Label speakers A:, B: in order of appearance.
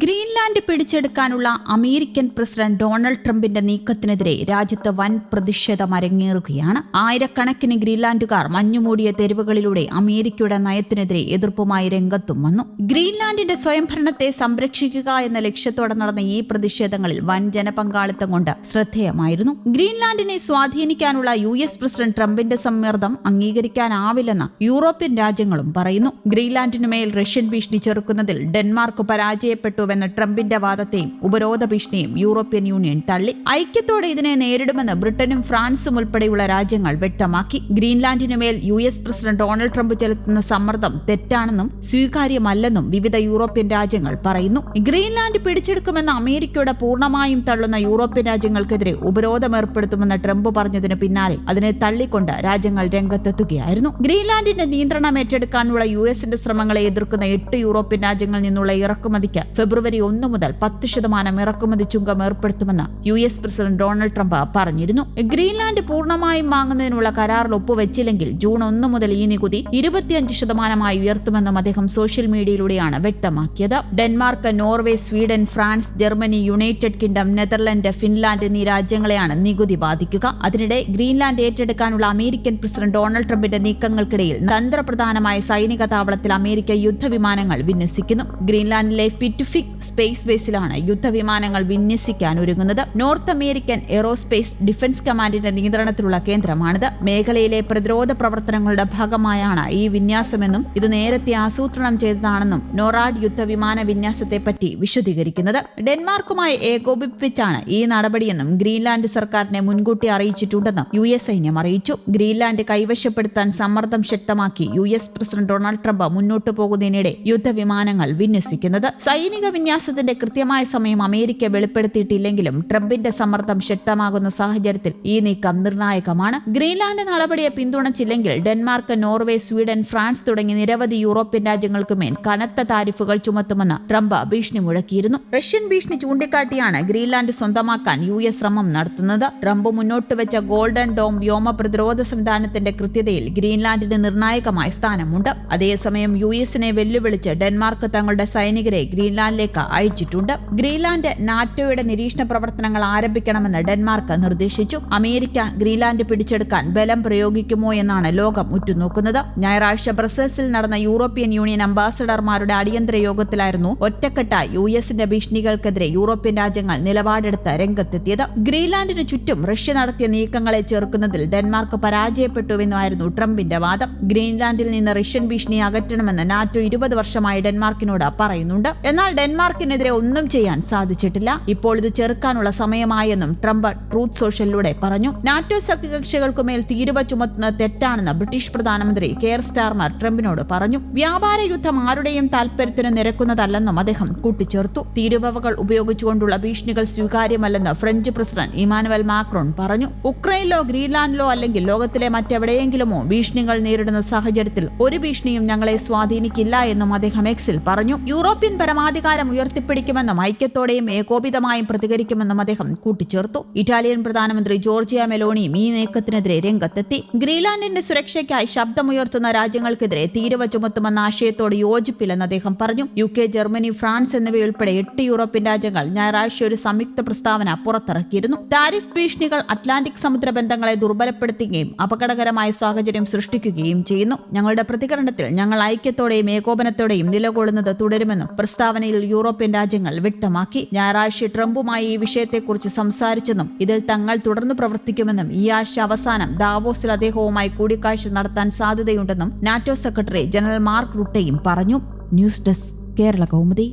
A: Greenland പിടിച്ചെടുക്കാനുള്ള American president Donald ട്രംപിന്റെ നീക്കത്തിനെതിരെ രാജ്യത്ത് വൻ പ്രതിഷേധം അരങ്ങേറുകയാണ്. ആയിരക്കണക്കിന് ഗ്രീൻലാൻഡുകാർ മഞ്ഞുമൂടിയ തെരുവുകളിലൂടെ അമേരിക്കയുടെ നയത്തിനെതിരെ എതിർപ്പുമായി രംഗത്തും വന്നു. ഗ്രീൻലാൻഡിന്റെ സ്വയംഭരണത്തെ സംരക്ഷിക്കുക എന്ന ലക്ഷ്യത്തോടെ നടന്ന ഈ പ്രതിഷേധങ്ങളിൽ വൻ ജനപങ്കാളിത്തം കൊണ്ട് ശ്രദ്ധേയമായിരുന്നു. ഗ്രീൻലാൻഡിനെ സ്വാധീനിക്കാനുള്ള US പ്രസിഡന്റ് ട്രംപിന്റെ സമ്മർദ്ദം അംഗീകരിക്കാനാവില്ലെന്ന് യൂറോപ്യൻ രാജ്യങ്ങളും പറയുന്നു. ഗ്രീൻലാൻഡിനുമേൽ റഷ്യൻ ഭീഷണി ചെറുക്കുന്നതിൽ ഡെൻമാർക്ക് പരാജയപ്പെട്ടുവെന്ന ട്രംപിന്റെ വാദത്തെയും ഉപരോധ ഭീഷണിയും യൂറോപ്യൻ യൂണിയൻ തള്ളി. ഐക്യത്തോടെ ഇതിനെ നേരിടുമെന്ന് ബ്രിട്ടനും ഫ്രാൻസും ഉൾപ്പെടെയുള്ള രാജ്യങ്ങൾ വ്യക്തമാക്കി. ഗ്രീൻലാൻഡിനുമേൽ US പ്രസിഡന്റ് ഡൊണാൾഡ് ട്രംപ് ചെലുത്തുന്ന സമ്മർദ്ദം തെറ്റാണെന്നും സ്വീകാര്യമല്ലെന്നും വിവിധ യൂറോപ്യൻ രാജ്യങ്ങൾ പറയുന്നു. ഗ്രീൻലാൻഡ് പിടിച്ചെടുക്കുമെന്ന് അമേരിക്കയുടെ പൂർണ്ണമായും തള്ളുന്ന യൂറോപ്യൻ രാജ്യങ്ങൾക്കെതിരെ ഉപരോധം ഏർപ്പെടുത്തുമെന്ന് ട്രംപ് പറഞ്ഞതിന് പിന്നാലെ അതിനെ തള്ളിക്കൊണ്ട് രാജ്യങ്ങൾ രംഗത്തെത്തുകയായിരുന്നു. ഗ്രീൻലാൻഡിന്റെ നിയന്ത്രണം ഏറ്റെടുക്കാനുള്ള US ശ്രമങ്ങളെ എതിർക്കുന്ന 8 യൂറോപ്യൻ രാജ്യങ്ങളിൽ നിന്നുള്ള ഇറക്കുമതിക്ക് ഫെബ്രുവരി 1 മുതൽ 10% ഇറക്കുമതി ചുങ്കം ഏർപ്പെടുത്തുമെന്ന് US പ്രസിഡന്റ് ഡൊണാൾഡ് ട്രംപ് പറഞ്ഞിരുന്നു. ഗ്രീൻലാൻഡ് പൂർണ്ണമായും വാങ്ങുന്നതിനുള്ള കരാറിൽ ഒപ്പുവെച്ചില്ലെങ്കിൽ ജൂൺ 1 മുതൽ ഈ നികുതി 25% ഉയർത്തുമെന്നും അദ്ദേഹം സോഷ്യൽ മീഡിയയിലൂടെയാണ് വ്യക്തമാക്കിയത്. Denmark, Norway, Sweden, France, Germany, United kingdom, Netherland, Finland എന്നീ രാജ്യങ്ങളെയാണ് നികുതി ബാധിക്കുക. അതിനിടെ ഗ്രീൻലാൻഡ് ഏറ്റെടുക്കാനുള്ള അമേരിക്കൻ പ്രസിഡന്റ് ഡൊണാൾഡ് ട്രംപിന്റെ നീക്കങ്ങൾക്കിടയിൽ തന്ത്രപ്രധാനമായ സൈനിക താവളത്തിൽ അമേരിക്ക യുദ്ധവിമാനങ്ങൾ വിന്യസിക്കുന്നു. ഗ്രീൻലാൻഡിലെ പിറ്റുഫിക് സ്പേസ് ബേസിലാണ് യുദ്ധവിമാനങ്ങൾ വിന്യസിക്കാൻ ഒരുങ്ങുന്നത്. നോർത്ത് അമേരിക്കൻ എയ്റോസ്പേസ് ഡിഫൻസ് കമാൻഡിന്റെ നിയന്ത്രണത്തിലുള്ള കേന്ദ്രമാണിത്. മേഖലയിലെ പ്രതിരോധ പ്രവർത്തനങ്ങളുടെ ഭാഗമായാണ് ഈ വിന്യാസമെന്നും ഇത് നേരത്തെ ആസൂത്രണം ചെയ്തതാണെന്നും നോറാഡ് യുദ്ധവിമാന വിന്യാസത്തെപ്പറ്റി വിശദീകരിക്കുന്നത്. ഡെൻമാർക്കുമായി ഏകോപിപ്പിച്ചാണ് ഈ നടപടിയെന്നും ഗ്രീൻലാൻഡ് സർക്കാരിനെ മുൻകൂട്ടി അറിയിച്ചിട്ടുണ്ടെന്നും US സൈന്യം അറിയിച്ചു. ഗ്രീൻലാൻഡ് കൈവശപ്പെടുത്താൻ സമ്മർദ്ദം ശക്തമാക്കി US പ്രസിഡന്റ് ഡൊണാൾഡ് ട്രംപ് മുന്നോട്ടു പോകുന്നതിനിടെ യുദ്ധവിമാനങ്ങൾ വിന്യസിക്കുന്നത്. സൈനിക വിന്യാസത്തിന്റെ കൃത്യമായ സമയം അമേരിക്ക വെളിപ്പെടുത്തിയിട്ടില്ലെങ്കിലും ട്രംപിന്റെ സമ്മർദ്ദം ശക്തമാകുന്ന സാഹചര്യത്തിൽ ഈ നീക്കം നിർണായകമാണ്. ഗ്രീൻലാൻഡ് നടപടിയെ പിന്തുണച്ചില്ലെങ്കിൽ ഡെൻമാർക്ക്, നോർവേ, സ്വീഡൻ, ഫ്രാൻസ് തുടങ്ങി നിരവധി യൂറോപ്യൻ രാജ്യങ്ങൾക്കുമേൽ കനത്ത താരിഫുകൾ ചുമത്തുമെന്ന് ട്രംപ് ഭീഷണി മുഴക്കിയിരുന്നു. റഷ്യൻ ഭീഷണി ചൂണ്ടിക്കാട്ടിയാണ് ഗ്രീൻലാൻഡ് സ്വന്തമാക്കാൻ US ശ്രമം നടത്തുന്നത്. ട്രംപ് മുന്നോട്ട് വെച്ച ഗോൾഡൻ ഡോം വ്യോമ പ്രതിരോധ സംവിധാനത്തിന്റെ കൃത്യതയിൽ ഗ്രീൻലാൻഡിന് നിർണായകമായ സ്ഥാനമുണ്ട്. അതേസമയം US-നെ വെല്ലുവിളിച്ച് ഡെൻമാർക്ക് തങ്ങളുടെ സൈനികരെ ഗ്രീൻലാൻഡിലേക്ക് അയച്ചിട്ടുണ്ട്. ഗ്രീൻലാൻഡ് നാറ്റോയുടെ നിരീക്ഷണ പ്രവർത്തനങ്ങൾ ആരംഭിക്കണമെന്ന് ഡെൻമാർക്ക് നിർദ്ദേശിച്ചു. അമേരിക്ക ഗ്രീൻലാൻഡ് പിടിച്ചെടുക്കാൻ ബലം പ്രയോഗിക്കുമോ എന്നാണ് ലോകം ഉറ്റുനോക്കുന്നത്. ഞായറാഴ്ച ബ്രസൽസിൽ നടന്ന യൂറോപ്യൻ യൂണിയൻ അംബാസഡർമാരുടെ അടിയന്തര യോഗത്തിലായിരുന്നു ഒറ്റക്കെട്ടായി US-ന്റെ ഭീഷണികൾക്കെതിരെ യൂറോപ്യൻ രാജ്യങ്ങൾ നിലപാടെടുത്ത് രംഗത്തെത്തിയത്. ഗ്രീൻലാൻഡിന് ചുറ്റും റഷ്യ നടത്തിയ നീക്കങ്ങളെ ചെറുക്കുന്നതിൽ ഡെൻമാർക്ക് പരാജയപ്പെട്ടുവെന്നായിരുന്നു ട്രംപിന്റെ വാദം. ഗ്രീൻലാൻഡിൽ നിന്ന് റഷ്യൻ ഭീഷണി അകറ്റണമെന്ന് നാറ്റോ 20 വർഷമായി ഡെൻമാർക്കിനോട് പറയുന്നുണ്ട്. എന്നാൽ ഡെൻമാർക്കിനെതിരെ ഒന്നും ചെയ്യാൻ സാധിച്ചിട്ടില്ല. ഇപ്പോൾ ഇത് ചെറുക്കാനുള്ള സമയമായെന്നും ട്രംപ് ട്രൂത്ത് സോഷ്യലിലൂടെ പറഞ്ഞു. നാറ്റോ സഖ്യകക്ഷികൾക്കുമേൽ തീരുവ ചുമത്തുന്നത് തെറ്റാണെന്ന് ബ്രിട്ടീഷ് പ്രധാനമന്ത്രി കെയർ സ്റ്റാർമർ ട്രംപിനോട് പറഞ്ഞു. വ്യാപാര യുദ്ധം ആരുടെയും താൽപര്യത്തിന് നിരക്കുന്നതല്ലെന്നും അദ്ദേഹം കൂട്ടിച്ചേർത്തു. തീരുവകൾ ഉപയോഗിച്ചുകൊണ്ടുള്ള ഭീഷണികൾ സ്വീകാര്യമല്ലെന്ന് ഫ്രഞ്ച് പ്രസിഡന്റ് ഇമാനുവൽ മാക്രോൺ പറഞ്ഞു. ഉക്രൈനിലോ ഗ്രീൻലാൻഡിലോ അല്ലെങ്കിൽ ലോകത്തിലെ മറ്റെവിടെയെങ്കിലുമോ ഭീഷണികൾ നേരിടുന്ന സാഹചര്യത്തിൽ ഒരു ഭീഷണിയും ഞങ്ങളെ സ്വാധീനിക്കില്ല എന്നും അദ്ദേഹം എക്സിൽ പറഞ്ഞു. യൂറോപ്യൻ പരമാധികാരം ഉയർത്തിപ്പിടിക്കുമെന്നും ഐക്യത്തോടെയും ഏകോപിതമായും പ്രതികരിക്കുമെന്നും അദ്ദേഹം കൂട്ടിച്ചേർത്തു. ഇറ്റാലിയൻ പ്രധാനമന്ത്രി ജോർജിയ മെലോണിയും ഈ നീക്കത്തിനെതിരെ രംഗത്തെത്തി. ഗ്രീൻലാൻഡിന്റെ സുരക്ഷയ്ക്കായി ശബ്ദമുയർത്തുന്ന രാജ്യങ്ങൾക്കെതിരെ തീരുവ ചുമത്തുമെന്ന ആശയത്തോട് യോജിപ്പില്ലെന്ന് അദ്ദേഹം പറഞ്ഞു. UK, ജർമ്മനി, ഫ്രാൻസ് എന്നിവയുൾപ്പെടെ 8 യൂറോപ്യൻ രാജ്യങ്ങൾ ഞായറാഴ്ച ഒരു സംയുക്ത പ്രസ്താവന പുറത്തിറക്കിയിരുന്നു. താരിഫ് ഭീഷണികൾ അറ്റ്ലാന്റിക് സമുദ്ര ബന്ധങ്ങളെ ദുർബലപ്പെടുത്തുകയും അപകടകരമായ സാഹചര്യം സൃഷ്ടിക്കുകയും ചെയ്യുന്നു. ഞങ്ങളുടെ പ്രതികരണത്തിൽ ഞങ്ങൾ ഐക്യത്തോടെയും ഏകോപനത്തോടെയും നിലകൊള്ളുന്നത് തുടരുമെന്നും പ്രസ്താവനയിൽ യൂറോപ്യൻ രാജ്യങ്ങൾ വ്യക്തമാക്കി. ഞായറാഴ്ച ട്രംപുമായി ഈ വിഷയത്തെക്കുറിച്ച് സംസാരിച്ചെന്നും ഇതിൽ തങ്ങൾ തുടർന്ന് പ്രവർത്തിക്കുമെന്നും ഈ ആഴ്ച അവസാനം ദാവോസിൽ അദ്ദേഹവുമായി കൂടിക്കാഴ്ച നടത്താൻ സാധ്യതയുണ്ടെന്നും നാറ്റോ സെക്രട്ടറി ജനറൽ മാർക്ക് റുട്ടെയും പറഞ്ഞു. News desk, Kerala Kaumudi.